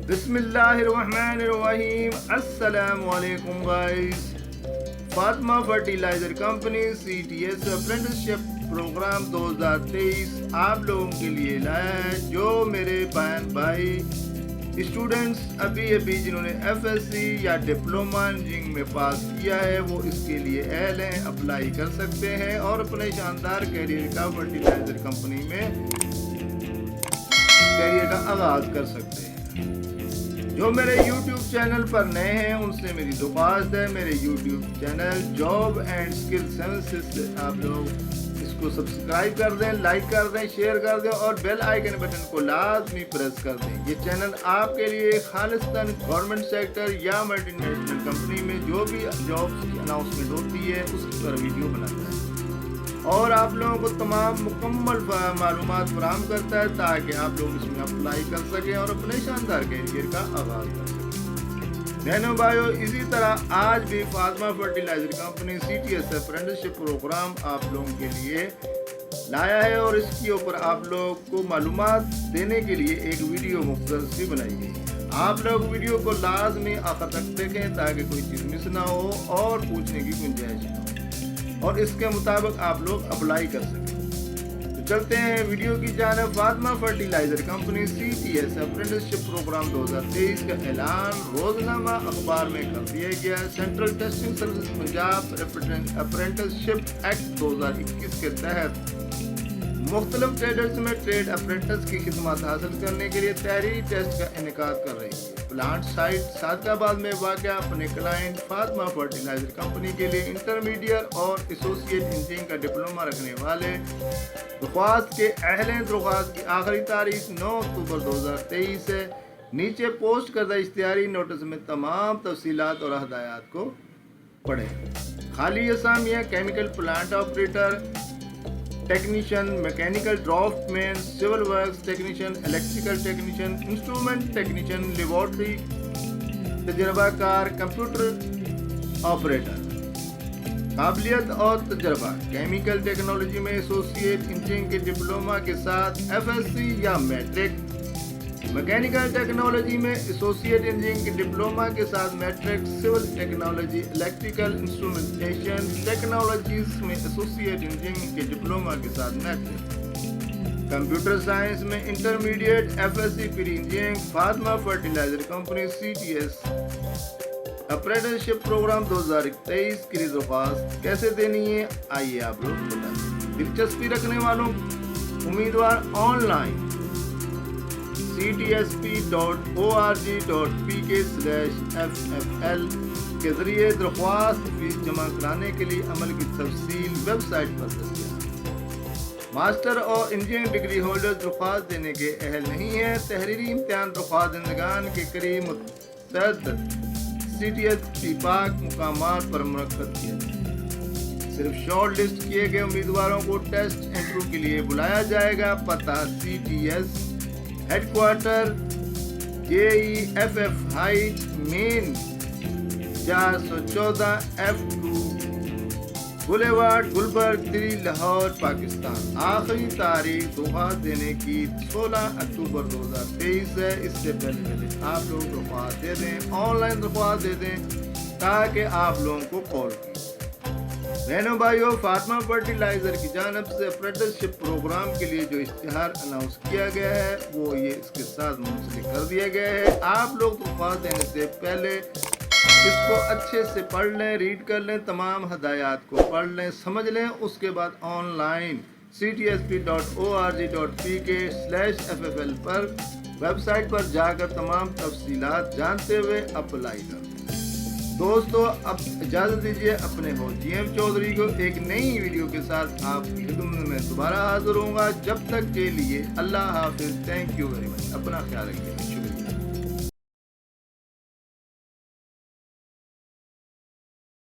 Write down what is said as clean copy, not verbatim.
بسم اللہ الرحمن الرحیم. السلام علیکم guys. Fatima fertilizer company CTS apprenticeship program 2023 آپ لوگوں کے لیے لایا ہے. جو میرے بہن بھائی اسٹوڈنٹس ابھی جنہوں نے FSc یا ڈپلومہ انجینئرنگ میں پاس کیا ہے وہ اس کے لیے اہل ہیں, اپلائی کر سکتے ہیں اور اپنے شاندار کیریئر کا فرٹیلائزر کمپنی میں کیریئر کا آغاز کر سکتے ہیں. جو میرے YouTube چینل پر نئے ہیں ان سے میری درخواست ہے, میرے YouTube channel job and skill senses سے آپ لوگ اس کو سبسکرائب کر دیں, لائک کر دیں, شیئر کر دیں اور بیل آئیکن بٹن کو لازمی پریس کر دیں. یہ چینل آپ کے لیے خالصتاً گورنمنٹ سیکٹر یا ملٹی نیشنل کمپنی میں جو بھی جابس کی اناؤنسمنٹ ہوتی ہے اس پر ویڈیو بناتا ہے اور آپ لوگوں کو تمام مکمل معلومات فراہم کرتا ہے تاکہ آپ لوگ اس میں اپلائی کر سکیں اور اپنے شاندار کیریئر کا آغاز کر سکیں. بہنوں بھائیو, اسی طرح آج بھی Fatima fertilizer company CTS apprenticeship program آپ لوگوں کے لیے لایا ہے اور اس کے اوپر آپ لوگ کو معلومات دینے کے لیے ایک ویڈیو مختصر سی بنائی گئی ہے. آپ لوگ ویڈیو کو لازمی آخر تک دیکھیں تاکہ کوئی چیز مس نہ ہو اور پوچھنے کی گنجائش نہ ہو اور اس کے مطابق آپ لوگ اپلائی کر سکیں. تو چلتے ہیں ویڈیو کی جانب. Fatima fertilizer company CTS apprenticeship program 2023 کا اعلان روزنامہ اخبار میں کر دیا گیا. Central testing service Punjab apprenticeship act 2021 کے تحت مختلف ٹریڈرز میں ٹریڈ اپرینٹس کی خدمات حاصل کرنے کے لیے تحریری ٹیسٹ کا انعقاد کر رہی ہے. پلانٹ سائٹ صادق آباد میں واقع اپنے کلائنٹ فاطمہ فرٹیلائزر کمپنی کے لیے انٹرمیڈیٹ اور ایسوسیٹ انجینئرنگ کا ڈپلومہ رکھنے والے درخواست کے اہل ہیں. درخواست کی آخری تاریخ 9 اکتوبر 2023 ہے. نیچے پوسٹ کردہ اشتہاری نوٹس میں تمام تفصیلات اور ہدایات کو پڑھیں. خالی اسامیہ chemical plant operator, technician, mechanical draftsman, civil works technician, electrical technician, instrument technician, laboratory تجربہ کار, کمپیوٹر آپریٹر. قابلیت اور تجربہ کیمیکل ٹیکنالوجی میں ایسوسیٹ انجینئرنگ کے ڈپلومہ کے ساتھ FSc یا میٹرک, میکینیکل ٹیکنالوجی میں ایسوسیٹ انجینئرنگ کے ڈپلومہ کے ساتھ matric, civil technology, electrical instrumentation technologies میں ایسوسیٹ انجینئرنگ کے ڈپلومہ کے ساتھ میٹرک, کمپیوٹر سائنس میں intermediate FSc pre engineering. Fatima fertilizer company CTS apprenticeship program 2023 کی درخواست کیسے دینی ہے آئیے آپ لوگ بتا دیں. دلچسپی رکھنے والوں امیدوار آن لائن ctsp.org.pk/ffl کے ذریعے درخواست فیس جمع کرانے کے لیے عمل کی تفصیل ویب سائٹ پر دستیاب. ماسٹر اور انجینئرنگ ڈگری ہولڈر درخواست دینے کے اہل نہیں ہیں. تحریری امتحان درخواست دہندگان کے قریب متعدد CTS پاک مقامات پر منعقد کیا جائے. صرف شارٹ لسٹ کیے گئے امیدواروں کو ٹیسٹ انٹرویو کے لیے بلایا جائے گا. پتہ CTS headquarter JEFF height main 414 F2 boulevard Gulberg 3 Lahore Pakistan. آخری تاریخ درخواست دینے کی 16 اکتوبر 2023 ہے. اس سے پہلے آپ لوگ درخواست دے دیں, آن لائن درخواست دے دیں تاکہ آپ لوگوں کو کال کی. بہنوں بھائیو, فاطمہ فرٹیلائزر کی جانب سے اپرینٹسشپ پروگرام کے لیے جو اشتہار اناؤنس کیا گیا ہے وہ یہ اس کے ساتھ منسلک کر دیا گیا ہے. آپ لوگ درخواست دینے سے پہلے اس کو اچھے سے پڑھ لیں, ریڈ کر لیں, تمام ہدایات کو پڑھ لیں, سمجھ لیں. اس کے بعد آن لائن ctsp.org.pk/ffl پر ویب سائٹ پر جا کر تمام تفصیلات جانتے ہوئے اپلائی کریں. دوستو, اب اجازت دیجیے اپنے ہوسٹ GM چودھری کو ایک نئی ویڈیو کے ساتھ آپ کی خدمت میں دوبارہ حاضر ہوں گا. جب تک کے لیے اللہ حافظ. Thank you very much. اپنا خیال رکھیے. شکریہ.